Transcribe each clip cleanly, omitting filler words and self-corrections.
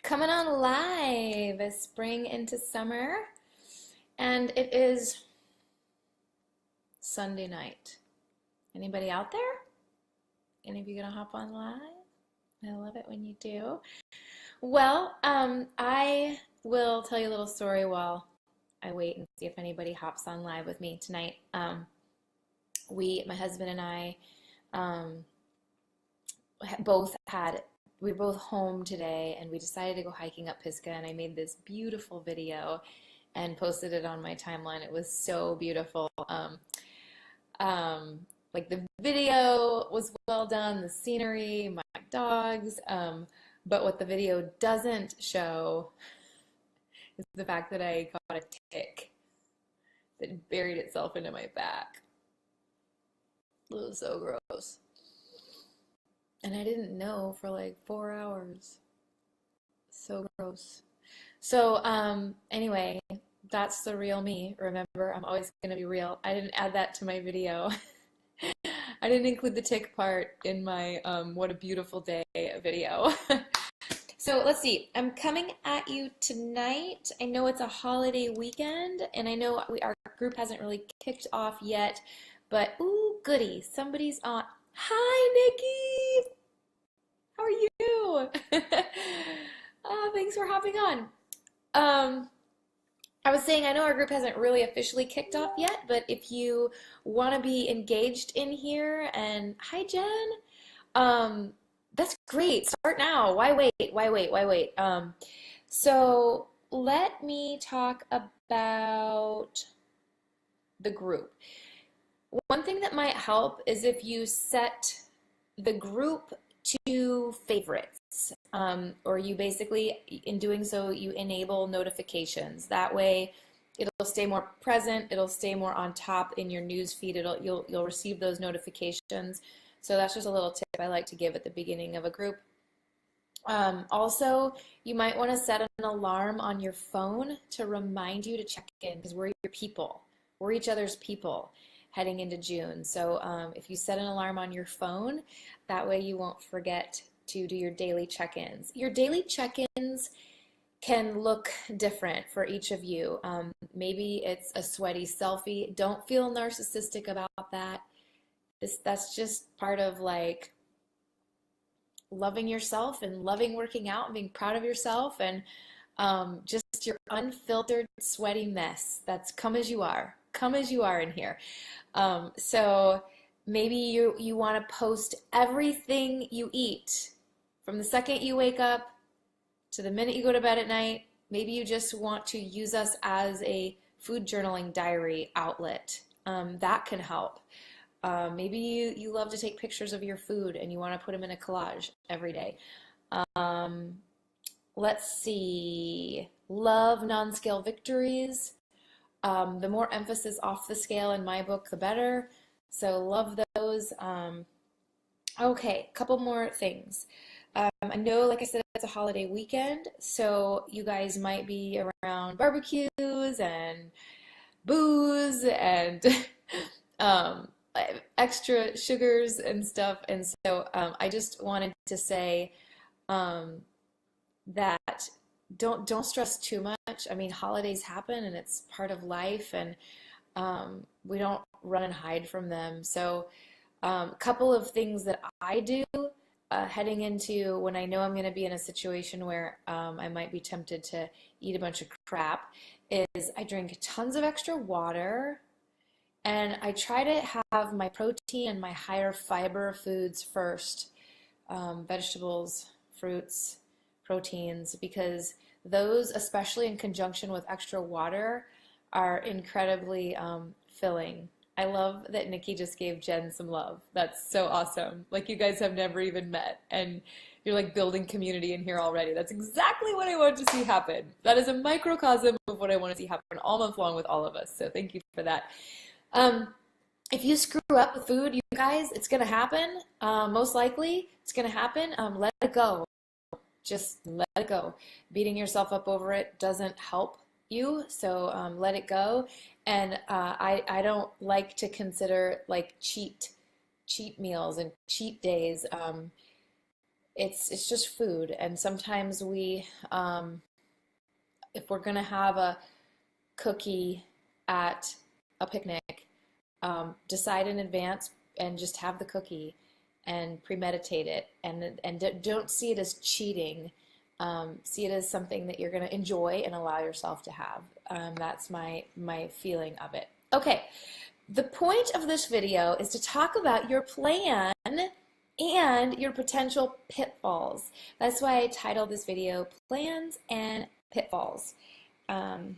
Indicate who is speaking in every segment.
Speaker 1: Coming on live as spring into summer, and it is Sunday night. Anybody out there? Any of you gonna hop on live? I love it when you do. Well, I will tell you a little story while I wait and see if anybody hops on live with me tonight. My husband and I, both had we were both home today, and we decided to go hiking up Pisgah, and I made this beautiful video and posted it on my timeline. It was so beautiful. Like the video was well done, the scenery, my dogs, but what the video doesn't show is the fact that I caught a tick that buried itself into my back. It was so gross. And I didn't know for like 4 hours. So gross. So anyway, that's the real me. Remember, I'm always going to be real. I didn't add that to my video. I didn't include the tick part in my What a Beautiful Day video. So let's see. I'm coming at you tonight. I know it's a holiday weekend, and I know our group hasn't really kicked off yet, but ooh, goody. Somebody's on. Hi, Nikki. How are you? Oh, thanks for hopping on. I was saying I know our group hasn't really officially kicked off yet, but if you want to be engaged in here, and hi, Jen. That's great. Start now. Why wait? Why wait? Why wait? So let me talk about the group. One thing that might help is if you set the group to favorites, or you basically, in doing so, you enable notifications. That way, it'll stay more present. It'll stay more on top in your news feed. You'll receive those notifications. So that's just a little tip I like to give at the beginning of a group. Also, you might want to set an alarm on your phone to remind you to check in, because we're your people. We're each other's people heading into June. So if you set an alarm on your phone, that way you won't forget to do your daily check-ins. Your daily check-ins can look different for each of you. Maybe it's a sweaty selfie. Don't feel narcissistic about that. That's just part of like loving yourself and loving working out and being proud of yourself, and just your unfiltered sweaty mess. That's come as you are. Come as you are in here. So maybe you want to post everything you eat from the second you wake up to the minute you go to bed at night. Maybe you just want to use us as a food journaling diary outlet. That can help. Maybe you love to take pictures of your food and you want to put them in a collage every day. Let's see. Love non-scale victories. The more emphasis off the scale in my book, the better. So love those. Okay, a couple more things. I know, like I said, it's a holiday weekend, so you guys might be around barbecues and booze and extra sugars and stuff. And so I just wanted to say that don't stress too much. I mean, holidays happen and it's part of life, and we don't run and hide from them. So a couple of things that I do heading into when I know I'm going to be in a situation where I might be tempted to eat a bunch of crap is I drink tons of extra water, and I try to have my protein and my higher fiber foods first, vegetables, fruits, proteins, because those, especially in conjunction with extra water, are incredibly filling. I love that Nikki just gave Jen some love. That's so awesome. Like, you guys have never even met, and you're like building community in here already. That's exactly what I want to see happen. That is a microcosm of what I want to see happen all month long with all of us. So thank you for that. If you screw up with food, you guys, it's going to happen. Most likely, it's going to happen. Let it go. Just let it go. Beating yourself up over it doesn't help you, so let it go. And I don't like to consider like cheat meals and cheat days it's just food. And sometimes if we're gonna have a cookie at a picnic, decide in advance and just have the cookie and premeditate it, and don't see it as cheating. See it as something that you're going to enjoy and allow yourself to have. That's my feeling of it. Okay, the point of this video is to talk about your plan and your potential pitfalls. That's why I titled this video Plans and Pitfalls. And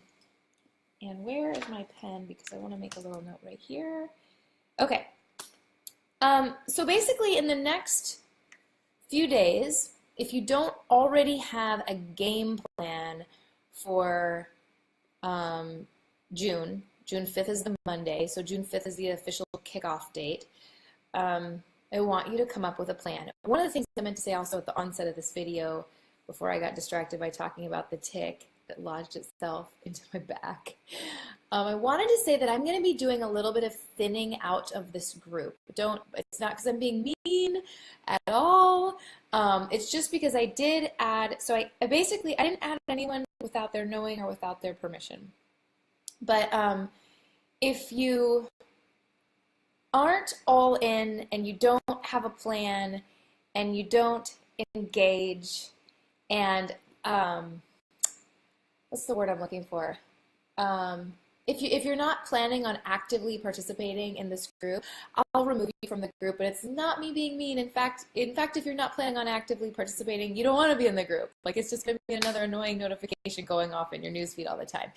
Speaker 1: where is my pen? Because I want to make a little note right here. Okay. So basically in the next few days, if you don't already have a game plan for June 5th is the Monday, so June 5th is the official kickoff date. I want you to come up with a plan. One of the things I meant to say also at the onset of this video, before I got distracted by talking about the tick that lodged itself into my back, I wanted to say that I'm going to be doing a little bit of thinning out of this group. It's not because I'm being mean at all. It's just because I did add, so I didn't add anyone without their knowing or without their permission. But if you aren't all in and you don't have a plan and you don't engage and what's the word I'm looking for? If you're not planning on actively participating in this group, I'll remove you from the group. But it's not me being mean. In fact, if you're not planning on actively participating, you don't want to be in the group. Like, it's just going to be another annoying notification going off in your newsfeed all the time.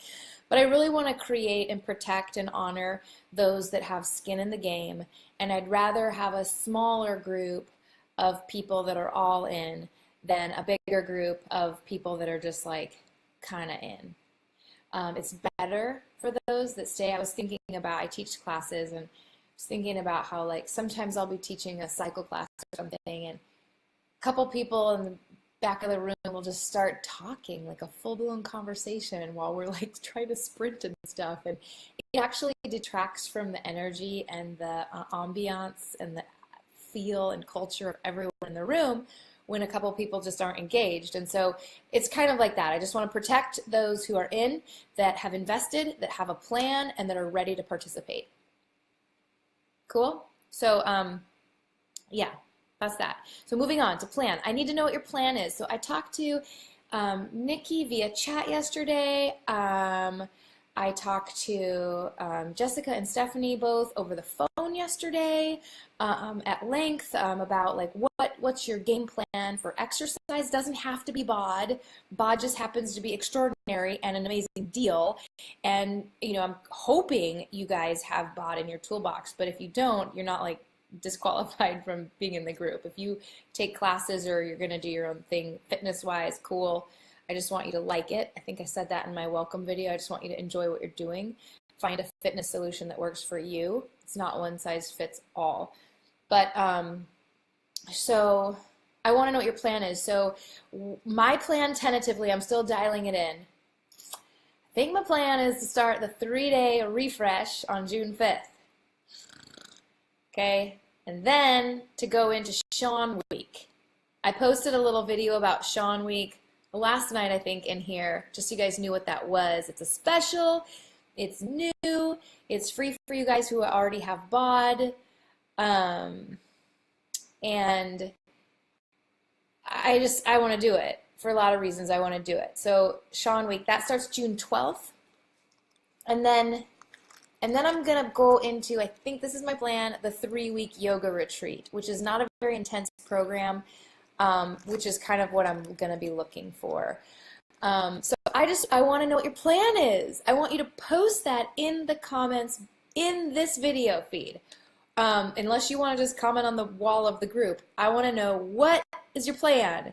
Speaker 1: But I really want to create and protect and honor those that have skin in the game. And I'd rather have a smaller group of people that are all in than a bigger group of people that are just like kind of in. It's better for those that stay. I teach classes, and I was thinking about how, like, sometimes I'll be teaching a cycle class or something, and a couple people in the back of the room will just start talking, like a full-blown conversation while we're like trying to sprint and stuff, and it actually detracts from the energy and the ambiance and the feel and culture of everyone in the room when a couple people just aren't engaged. And so it's kind of like that. I just want to protect those who are in, that have invested, that have a plan, and that are ready to participate. Cool? So yeah, that's that. So moving on to plan. I need to know what your plan is. So I talked to Nikki via chat yesterday. I talked to Jessica and Stephanie both over the phone yesterday at length about, like, what's your game plan for exercise. Doesn't have to be bod. Bod just happens to be extraordinary and an amazing deal. And, you know, I'm hoping you guys have bod in your toolbox, but if you don't, you're not, like, disqualified from being in the group. If you take classes or you're going to do your own thing fitness-wise, cool. I just want you to like it. I think I said that in my welcome video. I just want you to enjoy what you're doing. Find a fitness solution that works for you. It's not one size fits all. But so I want to know what your plan is. So my plan, tentatively, I'm still dialing it in. I think my plan is to start the 3-day refresh on June 5th. Okay, and then to go into Sean Week. I posted a little video about Sean Week last night, I think, in here, just so you guys knew what that was. It's a special, it's new, it's free for you guys who already have bod, and I want to do it for a lot of reasons. I want to do it. So Sean Week, that starts June 12th, and then I'm gonna go into, I think this is my plan, the 3-week yoga retreat, which is not a very intense program. Which is kind of what I'm going to be looking for. So I want to know what your plan is. I want you to post that in the comments in this video feed. Unless you want to just comment on the wall of the group. I want to know, what is your plan?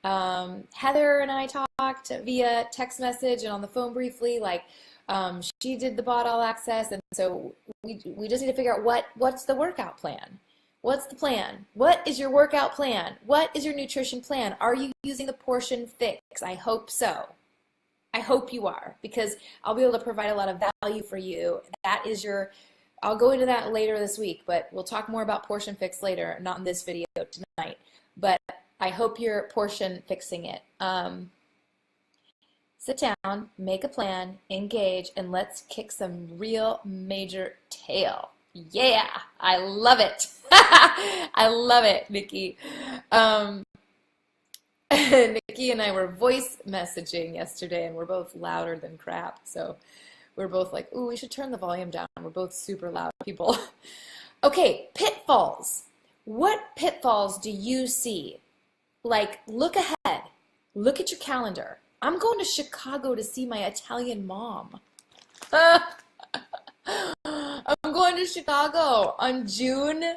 Speaker 1: Heather and I talked via text message and on the phone briefly. Like, she did the bot all access, and so we just need to figure out what's the workout plan. What's the plan? What is your workout plan? What is your nutrition plan? Are you using the portion fix? I hope so. I hope you are, because I'll be able to provide a lot of value for you. I'll go into that later this week, but we'll talk more about portion fix later, not in this video tonight. But I hope you're portion fixing it. Sit down, make a plan, engage, and let's kick some real major tail. Yeah, I love it. I love it, Nikki. Um, Nikki and I were voice messaging yesterday, and we're both louder than crap. So we're both like, ooh, we should turn the volume down. We're both super loud people. Okay, pitfalls. What pitfalls do you see? Like, look ahead. Look at your calendar. I'm going to Chicago to see my Italian mom. I'm going to Chicago on June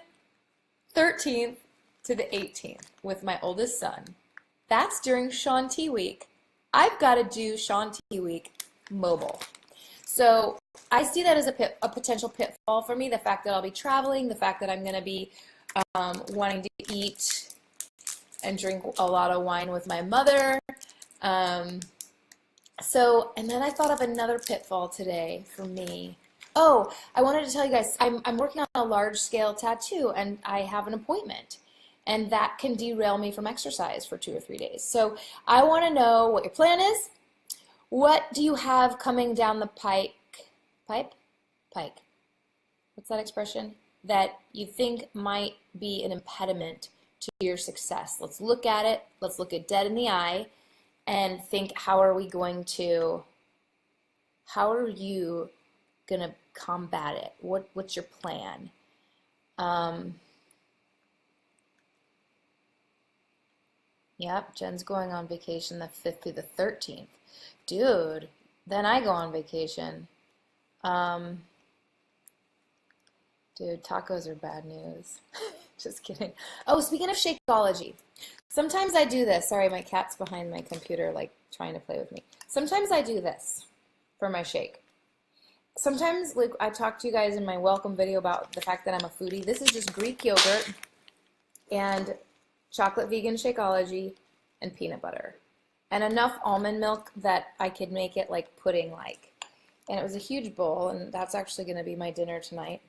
Speaker 1: 13th to the 18th with my oldest son. That's during Shaun T Week. I've got to do Shaun T Week mobile. So I see that as a potential pitfall for me, the fact that I'll be traveling, the fact that I'm going to be wanting to eat and drink a lot of wine with my mother. And then I thought of another pitfall today for me. Oh, I wanted to tell you guys, I'm working on a large-scale tattoo, and I have an appointment. And that can derail me from exercise for 2 or 3 days. So I want to know what your plan is. What do you have coming down the pike? Pike? What's that expression? That you think might be an impediment to your success. Let's look at it. Let's look it dead in the eye and think, how are you going to combat it? What's your plan? Yep, Jen's going on vacation the 5th through the 13th. Dude, then I go on vacation. Dude, tacos are bad news. Just kidding. Oh, speaking of Shakeology, sometimes I do this. Sorry, my cat's behind my computer, like, trying to play with me. Sometimes I do this for my shake. Sometimes, like, I talked to you guys in my welcome video about the fact that I'm a foodie. This is just Greek yogurt and chocolate vegan Shakeology and peanut butter. And enough almond milk that I could make it like pudding-like. And it was a huge bowl, and that's actually going to be my dinner tonight.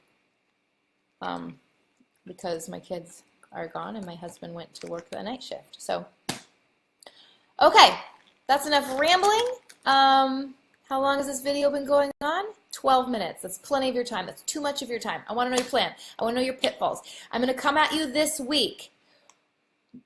Speaker 1: Because my kids are gone and my husband went to work the night shift. So, okay, that's enough rambling. How long has this video been going on? 12 minutes. That's plenty of your time. That's too much of your time. I want to know your plan. I want to know your pitfalls. I'm going to come at you this week.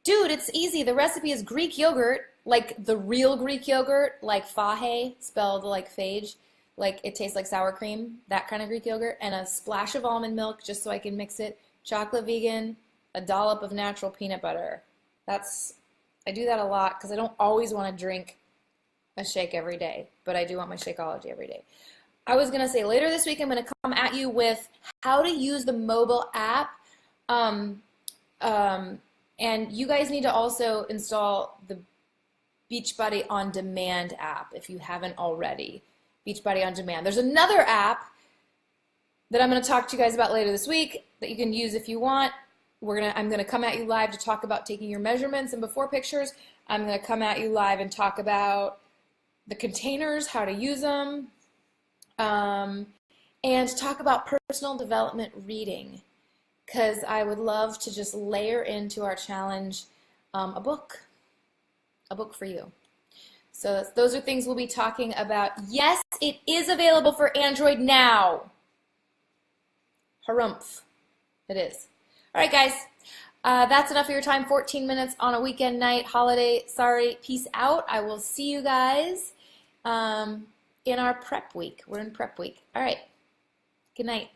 Speaker 1: Dude, it's easy. The recipe is Greek yogurt, like the real Greek yogurt, like fahe, spelled like phage, like it tastes like sour cream, that kind of Greek yogurt, and a splash of almond milk just so I can mix it, chocolate vegan, a dollop of natural peanut butter. I do that a lot because I don't always want to drink a shake every day, but I do want my Shakeology every day. I was going to say later this week I'm going to come at you with how to use the mobile app. And you guys need to also install the Beachbody On Demand app if you haven't already. Beachbody On Demand. There's another app that I'm going to talk to you guys about later this week that you can use if you want. I'm going to come at you live to talk about taking your measurements and before pictures. I'm going to come at you live and talk about the containers, how to use them, and talk about personal development reading. Because I would love to just layer into our challenge a book for you. So those are things we'll be talking about. Yes, it is available for Android now. Harumph. It is. All right, guys. That's enough of your time. 14 minutes on a weekend night, holiday. Sorry. Peace out. I will see you guys in our prep week. We're in prep week. All right. Good night.